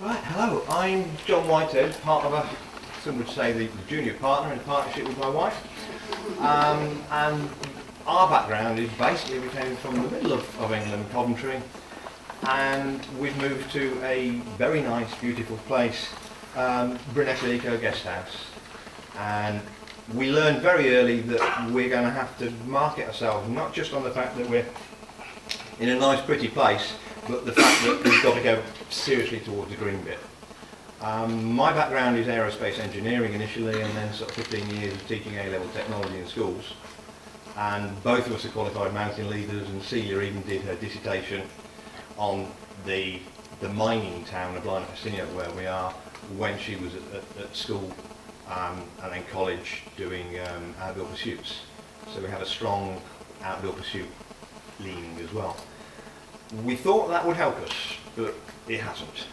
Right, hello, I'm John Whitehead, part of some would say the junior partner in a partnership with my wife. And our background is basically we came from the middle of England, Coventry, and we've moved to a very nice, beautiful place, Bryn Eltyd Eco Guest House. And we learned very early that we're going to have to market ourselves, not just on the fact that we're in a nice, pretty place, but the fact that we've got to go seriously towards the green bit. My background is aerospace engineering initially, and then sort of 15 years of teaching A-level technology in schools. And both of us are qualified mountain leaders, and Celia even did her dissertation on the mining town of Lyno where we are, when she was at school and then college doing outdoor pursuits. So we have a strong outdoor pursuit leaning as well. We thought that would help us, but it hasn't.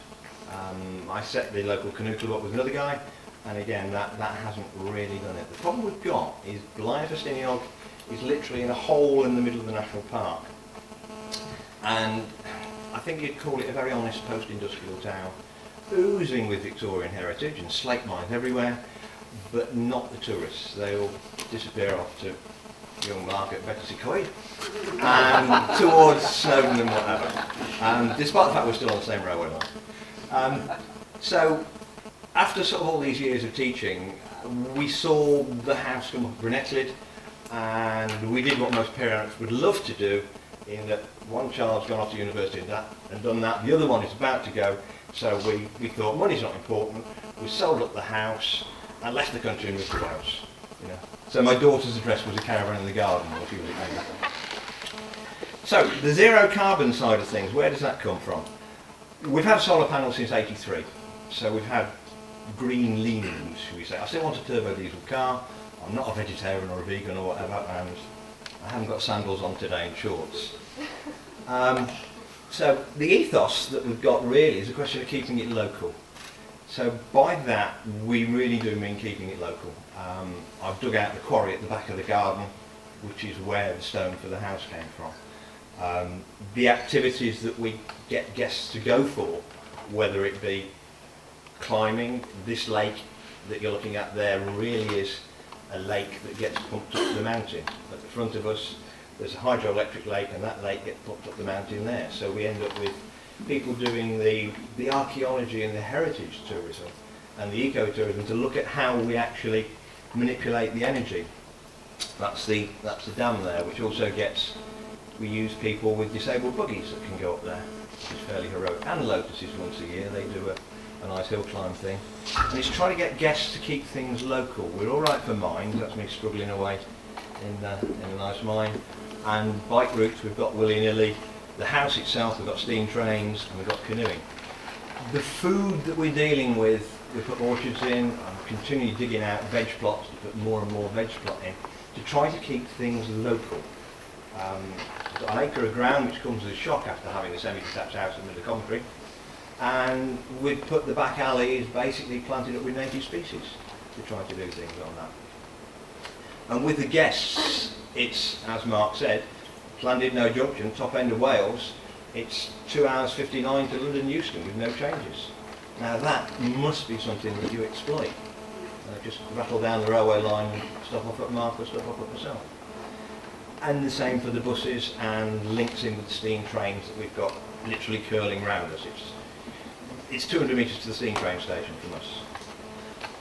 I set the local canoe club up with another guy, and again that hasn't really done it. The problem we've got is Lyno is literally in a hole in the middle of the national park, and I think you'd call it a very honest post-industrial town, oozing with Victorian heritage and slate mines everywhere, but not the tourists. They all disappear off to Young Market, Betty Coy, and towards Snowdon and whatever, despite the fact we're still on the same railway line. So after sort of all these years of teaching, we saw the house come up at Bryn Eltyd, and we did what most parents would love to do, in that one child's gone off to university and done that, the other one is about to go, so we thought money's not important, we sold up the house and left the country and moved to Wales. You know. So my daughter's address was a caravan in the garden, or she was So the zero carbon side of things, where does that come from? We've had solar panels since '83, so we've had green leanings, should we say. I still want a turbo diesel car. I'm not a vegetarian or a vegan or whatever, and I haven't got sandals on today and shorts. So the ethos that we've got really is a question of keeping it local. So by that, we really do mean keeping it local. I've dug out the quarry at the back of the garden, which is where the stone for the house came from. The activities that we get guests to go for, whether it be climbing, this lake that you're looking at there really is a lake that gets pumped up the mountain. At the front of us, there's a hydroelectric lake, and that lake gets pumped up the mountain there. So we end up with people doing the archaeology and the heritage tourism and the ecotourism to look at how we actually manipulate the energy. That's the dam there, which also we use people with disabled buggies that can go up there, which is fairly heroic. And lotuses once a year, they do a nice hill climb thing. And it's trying to get guests to keep things local. We're all right for mines, that's me struggling away in a nice mine. And bike routes, we've got willy-nilly. The house itself, we've got steam trains, and we've got canoeing. The food that we're dealing with, we put orchards in, I'm continually digging out veg plots to put more and more veg plot in, to try to keep things local. We've got an acre of ground which comes as a shock after having a semi-detached house in the middle of Coventry, and we've put the back alleys basically planted up with native species to try to do things on that. And with the guests, it's, as Mark said, Llandudno Junction, top end of Wales, it's 2 hours 59 to London Euston with no changes. Now that must be something that you exploit. Just rattle down the railway line, stop off at Mark or stop off at myself. And the same for the buses, and links in with the steam trains that we've got literally curling round us. It's 200 metres to the steam train station from us.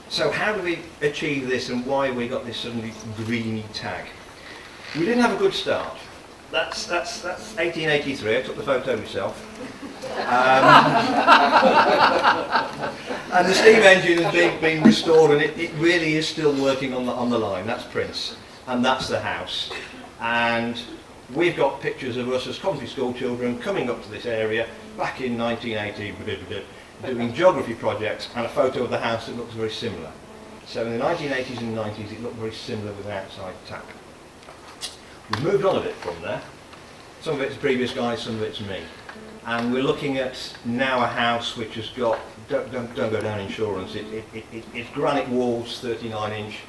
So how do we achieve this, and why we got this suddenly greeny tag? We didn't have a good start. That's 1883. I took the photo myself. And the steam engine has been restored, and it really is still working on the line. That's Prince, and that's the house. And we've got pictures of us as Coventry school children coming up to this area back in 1980, doing geography projects, and a photo of the house that looks very similar. So in the 1980s and 90s, it looked very similar with an outside tap. We've moved on a bit from there. Some of it's previous guys, some of it's me. And we're looking at now a house which has got, don't go down insurance, it's granite walls, 39-inch,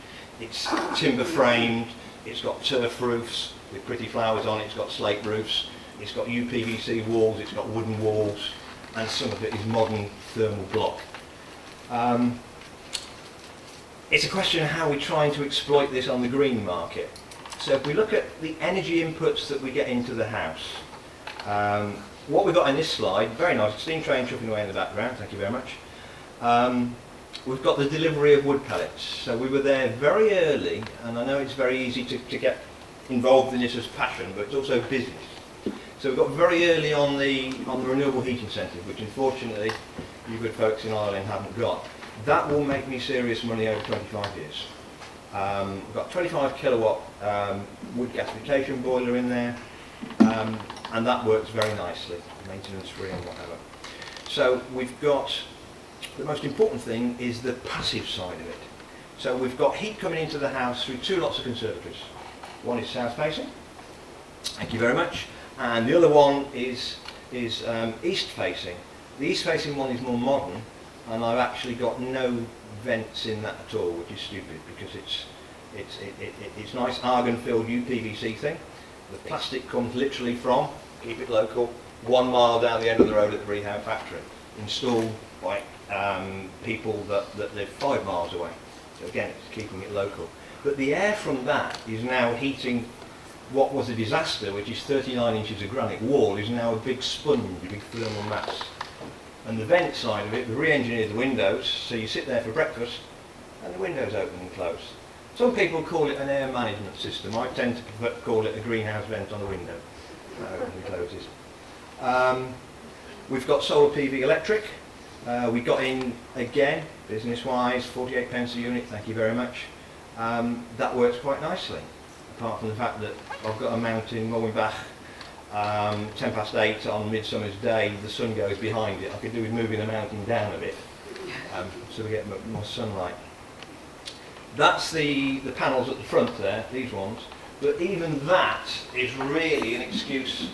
it's timber framed, it's got turf roofs with pretty flowers on it, it's got slate roofs, it's got UPVC walls, it's got wooden walls, and some of it is modern thermal block. It's a question of how we're trying to exploit this on the green market. So if we look at the energy inputs that we get into the house, what we've got in this slide, very nice, steam train chuffing away in the background, thank you very much. We've got the delivery of wood pellets. So we were there very early, and I know it's very easy to get involved in this as passion, but it's also business. So we got very early on the renewable heat incentive, which unfortunately you good folks in Ireland haven't got. That will make me serious money over 25 years. We've got 25 kilowatt wood gasification boiler in there, and that works very nicely, maintenance free and whatever. So we've got, the most important thing is the passive side of it. So we've got heat coming into the house through two lots of conservatories. One is south facing, thank you very much, and the other one is east facing. The east facing one is more modern, and I've actually got no vents in that at all, which is stupid because it's nice argon filled UPVC thing. The plastic comes literally from, keep it local, 1 mile down the end of the road at the Rehab factory, installed by people that live 5 miles away. So again, it's keeping it local. But the air from that is now heating what was a disaster, which is 39 inches of granite wall, is now a big sponge, a big thermal mass. And the vent side of it, we re-engineered the windows, so you sit there for breakfast and the windows open and close. Some people call it an air management system. I tend to call it a greenhouse vent on a window. Opens and closes. We've got solar PV electric. We got in, again, business-wise, 48 pence a unit, thank you very much. That works quite nicely, apart from the fact that I've got a mountain Mowenbach 8:10 on Midsummer's Day, the sun goes behind it. I could do with moving the mountain down a bit, so we get more sunlight. That's the panels at the front there, these ones, but even that is really an excuse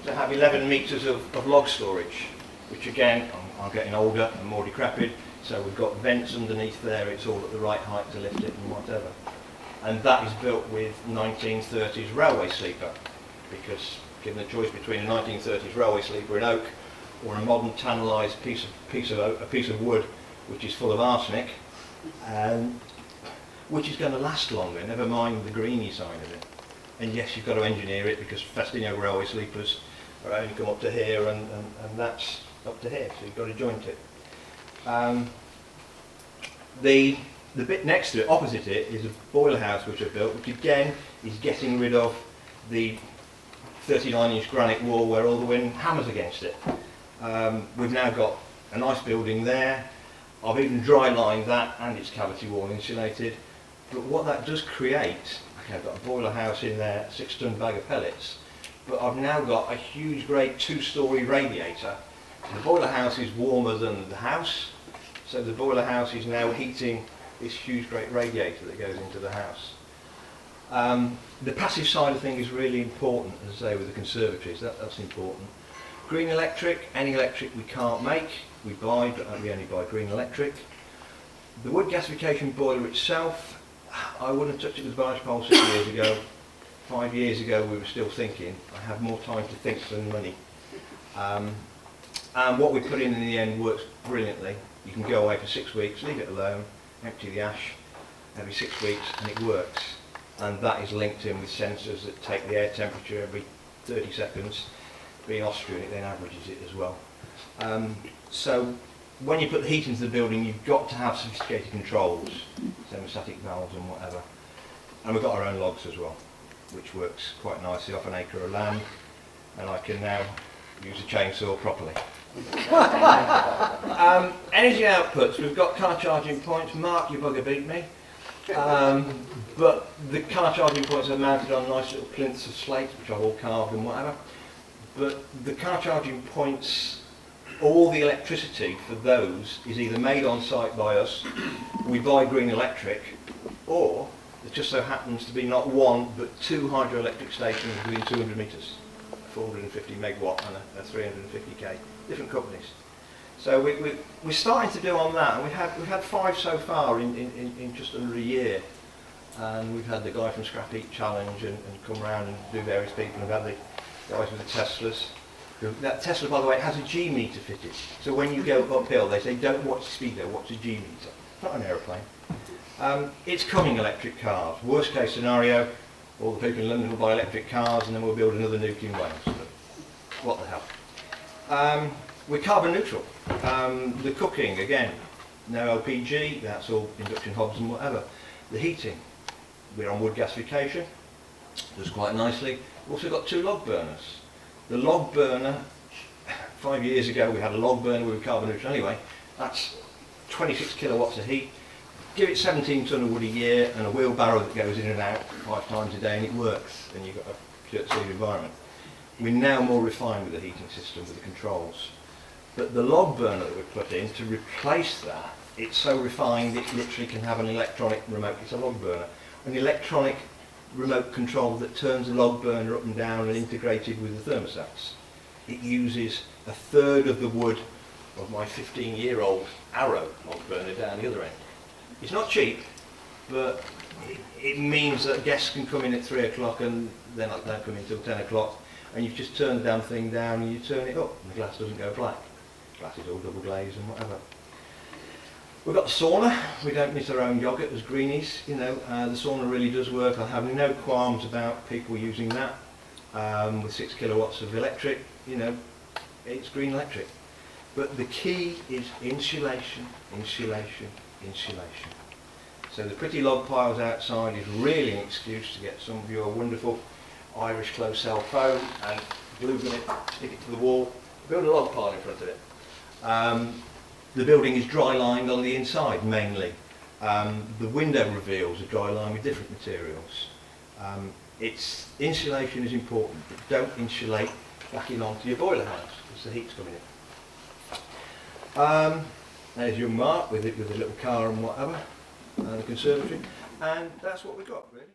to have 11 metres of log storage, which again, I'm getting older and more decrepit, so we've got vents underneath there, it's all at the right height to lift it and whatever. And that is built with 1930s railway sleeper, because given the choice between a 1930s railway sleeper in oak or a modern tannalised piece of wood which is full of arsenic, which is going to last longer, never mind the greeny side of it. And yes, you've got to engineer it because Festino railway sleepers are only come up to here and that's up to here, so you've got to joint it. The bit next to it, opposite it, is a boiler house which I've built, which again is getting rid of the 39-inch granite wall where all the wind hammers against it. We've now got a nice building there. I've even dry lined that and it's cavity wall insulated. But what that does create, okay, I've got a boiler house in there, a 6-ton bag of pellets, but I've now got a huge great 2-storey radiator. The boiler house is warmer than the house, so the boiler house is now heating this huge great radiator that goes into the house. The passive side of things is really important, as I say, with the conservatories, that's important. Green electric, any electric we can't make, we buy, but we only buy green electric. The wood gasification boiler itself, I wouldn't have touched it with a barge pole 6 years ago. 5 years ago we were still thinking. I have more time to think than money. And what we put in the end works brilliantly. You can go away for 6 weeks, leave it alone, empty the ash every 6 weeks and it works. And that is linked in with sensors that take the air temperature every 30 seconds. Being Austrian, it then averages it as well. So when you put the heat into the building, you've got to have sophisticated controls, thermostatic valves and whatever. And we've got our own logs as well, which works quite nicely off an acre of land. And I can now use a chainsaw properly. Energy outputs, we've got car charging points. Mark, you bugger beat me. But the car charging points are mounted on nice little plinths of slate, which I've all carved and whatever. But the car charging points, all the electricity for those is either made on site by us, we buy green electric, or there just so happens to be not one but 2 hydroelectric stations within 200 metres, 450 megawatt and a 350k, different companies. So we're starting to do on that, and we've had 5 so far in just under a year, and we've had the guy from Scrap Heat Challenge and come around and do various people, and we've had the guys with the Teslas. That Tesla, by the way, has a G meter fitted. So when you go uphill, they say, don't watch the speedo, watch the G meter. Not an aeroplane. It's coming, electric cars. Worst case scenario, all the people in London will buy electric cars and then we'll build another nuke in Wales. But what the hell. We're carbon neutral. The cooking, again, no LPG, that's all induction hobs and whatever. The heating, we're on wood gasification, does quite nicely. We've also got 2 log burners. The log burner, 5 years ago we had a log burner with carbon neutral anyway, that's 26 kilowatts of heat. Give it 17 tonne of wood a year and a wheelbarrow that goes in and out 5 times a day and it works, and you've got a dirt-safe environment. We're now more refined with the heating system, with the controls. But the log burner that we've put in, to replace that, it's so refined it literally can have an electronic remote, it's a log burner, an electronic remote control that turns the log burner up and down and integrated with the thermostats. It uses 1/3 of the wood of my 15-year-old Arrow log burner down the other end. It's not cheap, but it means that guests can come in at 3 o'clock and they're not going to come in until 10 o'clock, and you've just turned the damn thing down and you turn it up and the glass doesn't go black. The glass is all double glazed and whatever. We've got the sauna. We don't miss our own yoghurt as greenies. You know, the sauna really does work. I have no qualms about people using that. With 6 kilowatts of electric, you know, it's green electric. But the key is insulation, insulation, insulation. So the pretty log piles outside is really an excuse to get some of your wonderful Irish close cell foam and glue gun it, stick it to the wall, build a log pile in front of it. The building is dry lined on the inside mainly. The window reveals are dry lined with different materials. Insulation is important, but don't insulate back in onto your boiler house because the heat's coming in. There's your Mark with a little car and whatever, and the conservatory, and that's what we've got really.